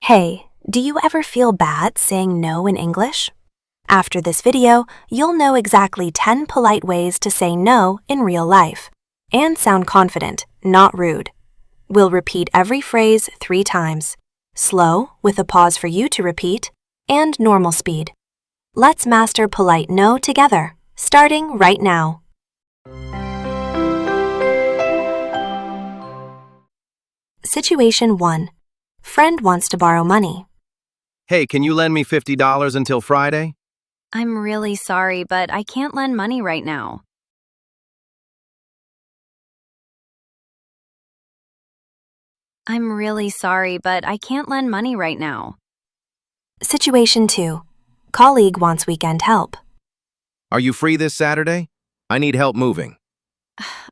Hey, do you ever feel bad saying no in English? After this video, you'll know exactly 10 polite ways to say no in real life and sound confident, not rude. We'll repeat every phrase 3 times, slow with a pause for you to repeat, and normal speed. Let's master polite no together, starting right now. Situation 1. Friend wants to borrow money. Hey, can you lend me $50 until Friday? I'm really sorry, but I can't lend money right now. I'm really sorry, but I can't lend money right now. Situation 2. Colleague wants weekend help. Are you free this Saturday? I need help moving.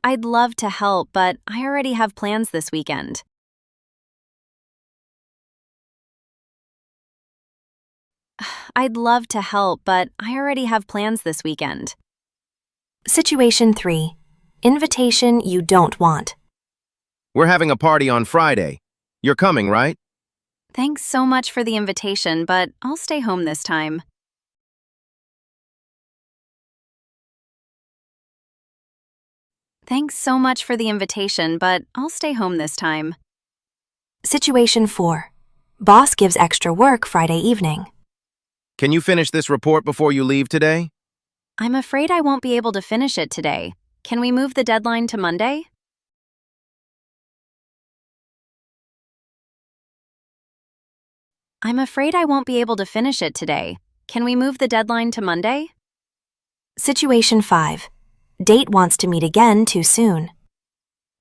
I'd love to help, but I already have plans this weekend. I'd love to help, but I already have plans this weekend. Situation 3. Invitation you don't want. We're having a party on Friday. You're coming, right? Thanks so much for the invitation, but I'll stay home this time. Thanks so much for the invitation, but I'll stay home this time. Situation 4. Boss gives extra work Friday evening. Can you finish this report before you leave today? I'm afraid I won't be able to finish it today. Can we move the deadline to Monday? I'm afraid I won't be able to finish it today. Can we move the deadline to Monday? Situation 5. Date wants to meet again too soon.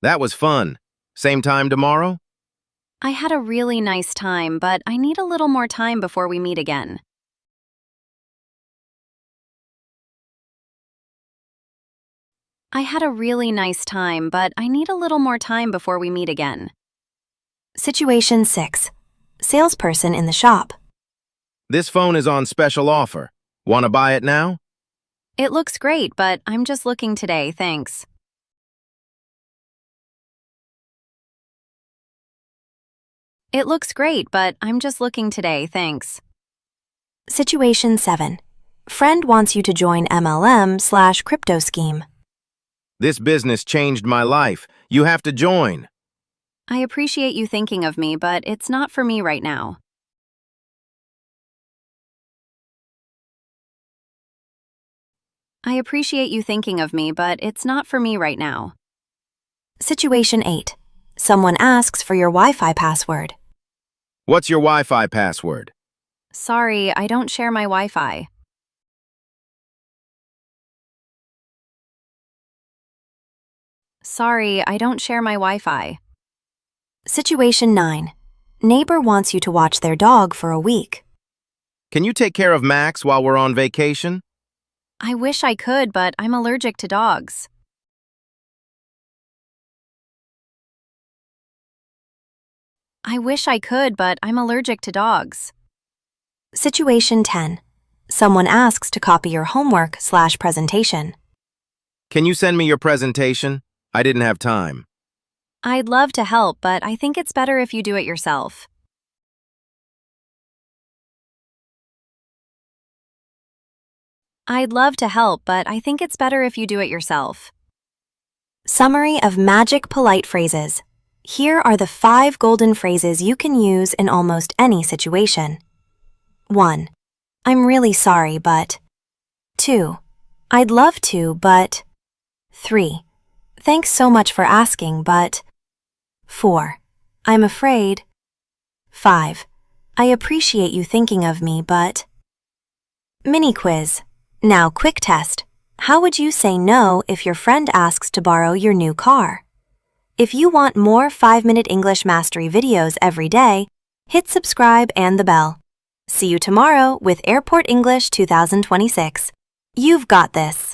That was fun. Same time tomorrow? I had a really nice time, but I need a little more time before we meet again. I had a really nice time, but I need a little more time before we meet again. Situation 6. Salesperson in the shop. This phone is on special offer. Want to buy it now? It looks great, but I'm just looking today, thanks. It looks great, but I'm just looking today, thanks. Situation 7. Friend wants you to join MLM/crypto scheme. This business changed my life. You have to join. I appreciate you thinking of me, but it's not for me right now. I appreciate you thinking of me, but it's not for me right now. Situation 8. Someone asks for your Wi-Fi password. What's your Wi-Fi password? Sorry, I don't share my Wi-Fi. Sorry, I don't share my Wi-Fi. Situation 9. Neighbor wants you to watch their dog for a week. Can you take care of Max while we're on vacation? I wish I could, but I'm allergic to dogs. I wish I could, but I'm allergic to dogs. Situation 10. Someone asks to copy your homework/presentation. Can you send me your presentation? I didn't have time. I'd love to help, but I think it's better if you do it yourself. I'd love to help, but I think it's better if you do it yourself. Summary of magic polite phrases. Here are the 5 golden phrases you can use in almost any situation. 1. I'm really sorry, but. 2. I'd love to, but. 3. Thanks so much for asking, but. 4. I'm afraid. 5. I appreciate you thinking of me, but. Mini quiz. Now, quick test. How would you say no if your friend asks to borrow your new car? If you want more 5-minute English mastery videos every day, hit subscribe and the bell. See you tomorrow with Airport English 2026. You've got this.